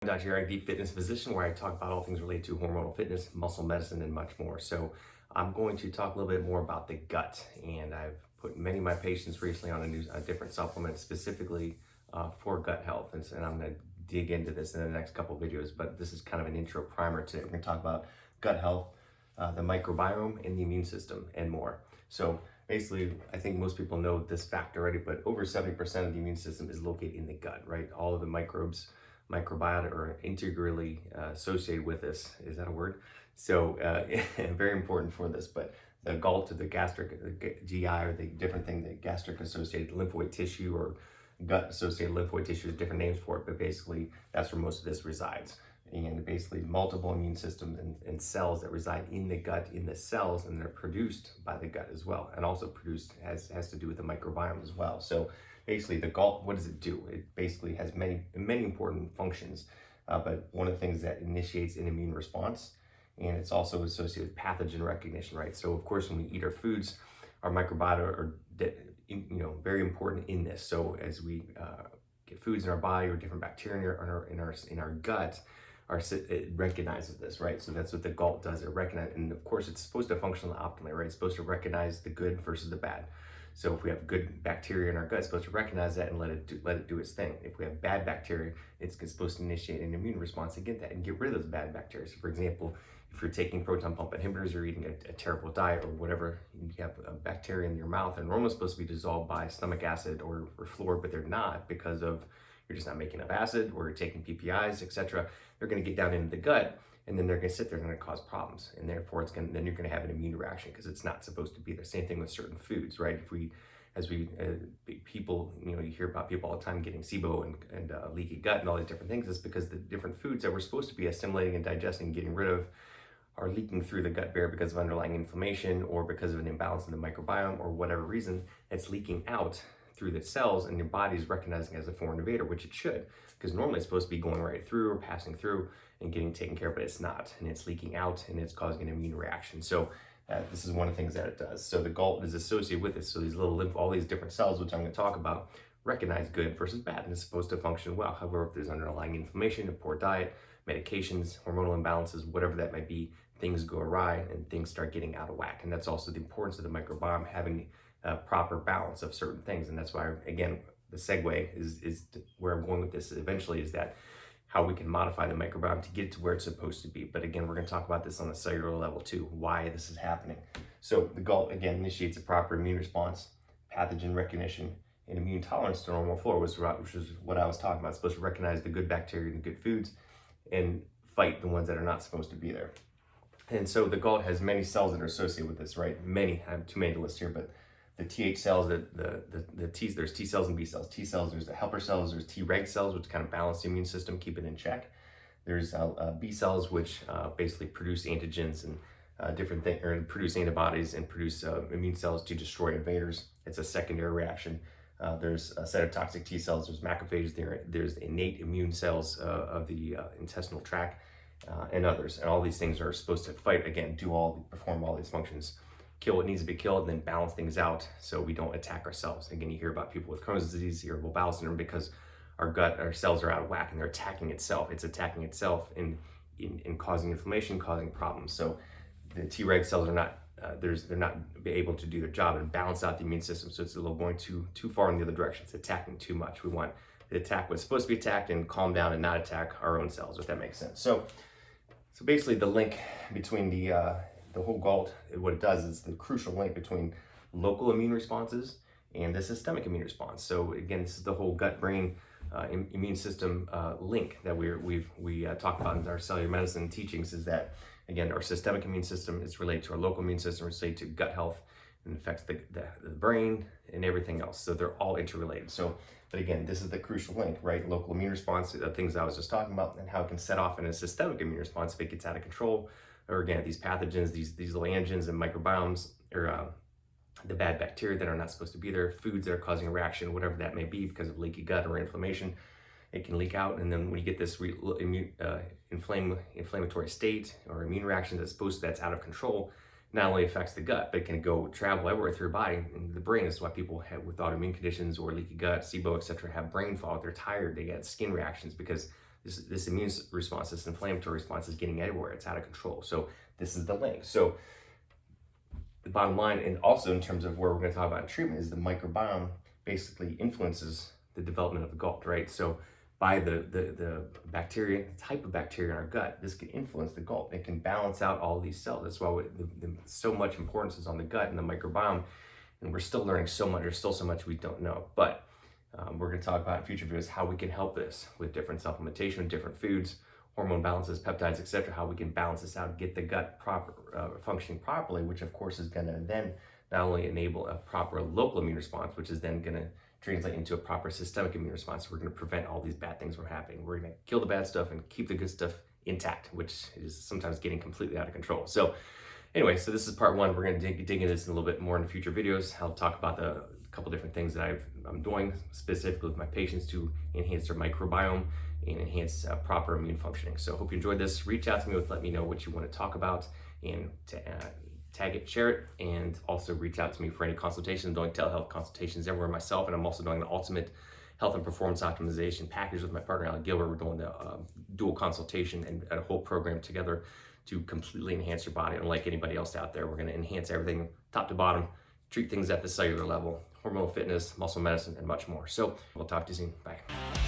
I'm Dr. Eric, the fitness physician, where I talk about all things related to hormonal fitness, muscle medicine, and much more. So I'm going to talk a little bit more about the gut, and I've put many of my patients recently on a different supplement specifically for gut health, and I'm going to dig into this in the next couple of videos. But this is kind of an intro primer today. We're going to talk about gut health, the microbiome, and the immune system, and more. So basically, I think most people know this fact already, but over 70% of the immune system is located in the gut, right? All of the microbiota are integrally associated with this. Is that a word? So very important for this. But the gall to the gastric, the GI, or the different thing, the gastric associated lymphoid tissue or gut associated lymphoid tissue is different names for it. But basically, that's where most of this resides. And basically, multiple immune systems and cells that reside in the gut, in the cells, and they're produced by the gut as well, and also produced has to do with the microbiome as well. So basically, the gall, what does it do? It basically has many important functions, but one of the things that initiates an immune response, and it's also associated with pathogen recognition, right? So of course, when we eat our foods, our microbiota are very important in this. So as we get foods in our body or different bacteria in our gut, it recognizes this, right? So that's what the gall does. It recognizes, and of course, it's supposed to function optimally, right? It's supposed to recognize the good versus the bad. So if we have good bacteria in our gut, it's supposed to recognize that and let it do its thing. If we have bad bacteria, it's supposed to initiate an immune response to get that and get rid of those bad bacteria. So for example, if you're taking proton pump inhibitors or eating a terrible diet or whatever, you have a bacteria in your mouth, and normally supposed to be dissolved by stomach acid or fluor, but they're not because of you're just not making enough acid, or you're taking PPIs, etc. They're going to get down into the gut, and then they're going to sit there and going to cause problems, and therefore then you're going to have an immune reaction because it's not supposed to be there. Same thing with certain foods, right? People, you hear about people all the time getting SIBO and leaky gut and all these different things. It's because the different foods that we're supposed to be assimilating and digesting and getting rid of are leaking through the gut barrier because of underlying inflammation or because of an imbalance in the microbiome or whatever reason. It's leaking out through the cells, and your body is recognizing it as a foreign invader, which it should, because normally it's supposed to be going right through or passing through and getting taken care of, but it's not, and it's leaking out and it's causing an immune reaction. So this is one of the things that it does. So the gall is associated with it. So these little all these different cells, which I'm going to talk about, recognize good versus bad, and it's supposed to function well. However, if there's underlying inflammation, a poor diet, medications, hormonal imbalances, whatever that might be, things go awry and things start getting out of whack. And that's also the importance of the microbiome having a proper balance of certain things. And that's why, again, the segue is where I'm going with this eventually, is that how we can modify the microbiome to get it to where it's supposed to be. But again, we're going to talk about this on a cellular level too, why this is happening. So the gall, again, initiates a proper immune response, pathogen recognition, and immune tolerance to normal flora, which is what I was talking about. It's supposed to recognize the good bacteria and the good foods and fight the ones that are not supposed to be there. And so the gall has many cells that are associated with this, right? Many, I have too many to list here, but the Th cells, there's T cells and B cells. T cells, there's the helper cells, there's Treg cells, which kind of balance the immune system, keep it in check. There's B cells, which basically produce antigens and different things, or produce antibodies and produce immune cells to destroy invaders. It's a secondary reaction. There's cytotoxic T cells, there's macrophages, there's innate immune cells of the intestinal tract, and others. And all these things are supposed to fight, again, perform all these functions. Kill what needs to be killed, and then balance things out so we don't attack ourselves. Again, you hear about people with Crohn's disease, irritable bowel syndrome, because our cells are out of whack and they're attacking itself. It's attacking itself in causing inflammation, causing problems. So the Treg cells are not, they're not able to do their job and balance out the immune system. So it's a little going too far in the other direction. It's attacking too much. We want to attack what's supposed to be attacked and calm down and not attack our own cells, if that makes sense. So basically the link between the whole gall, what it does is the crucial link between local immune responses and the systemic immune response. So again, this is the whole gut-brain immune system link that we talk about in our cellular medicine teachings, is that, again, our systemic immune system is related to our local immune system, it's related to gut health, and affects the brain and everything else. So they're all interrelated. So, but again, this is the crucial link, right? Local immune response, the things I was just talking about, and how it can set off in a systemic immune response if it gets out of control. Or again, these pathogens, these little antigens and microbiomes, or the bad bacteria that are not supposed to be there, foods that are causing a reaction, whatever that may be, because of leaky gut or inflammation, it can leak out. And then when you get this inflammatory state or immune reaction that's out of control, not only affects the gut, but it can travel everywhere through your body into the brain. That's why people with autoimmune conditions or leaky gut, SIBO, etc., have brain fog. They're tired, they get skin reactions because this immune response, this inflammatory response is getting everywhere. It's out of control. So this is the link. So the bottom line, and also in terms of where we're going to talk about treatment, is the microbiome basically influences the development of the gut, right? So by the bacteria, the type of bacteria in our gut, this can influence the gut. It can balance out all these cells. That's why so much importance is on the gut and the microbiome. And we're still learning so much. There's still so much we don't know. But we're going to talk about in future videos how we can help this with different supplementation, different foods, hormone balances, peptides, etc. How we can balance this out, get the gut functioning properly, which of course is going to then not only enable a proper local immune response, which is then going to translate into a proper systemic immune response. We're going to prevent all these bad things from happening. We're going to kill the bad stuff and keep the good stuff intact, which is sometimes getting completely out of control. So anyway, so this is part one. We're going to dig into this a little bit more in future videos. I'll talk about a couple different things that I'm doing specifically with my patients to enhance their microbiome and enhance proper immune functioning. So hope you enjoyed this. Reach out to me let me know what you want to talk about, and to tag it, share it, and also reach out to me for any consultations. I'm doing telehealth consultations everywhere myself, and I'm also doing the ultimate health and performance optimization package with my partner Alan Gilbert. We're doing the dual consultation and a whole program together to completely enhance your body. Unlike anybody else out there, we're going to enhance everything top to bottom, treat things at the cellular level, hormonal fitness, muscle medicine, and much more. So we'll talk to you soon. Bye.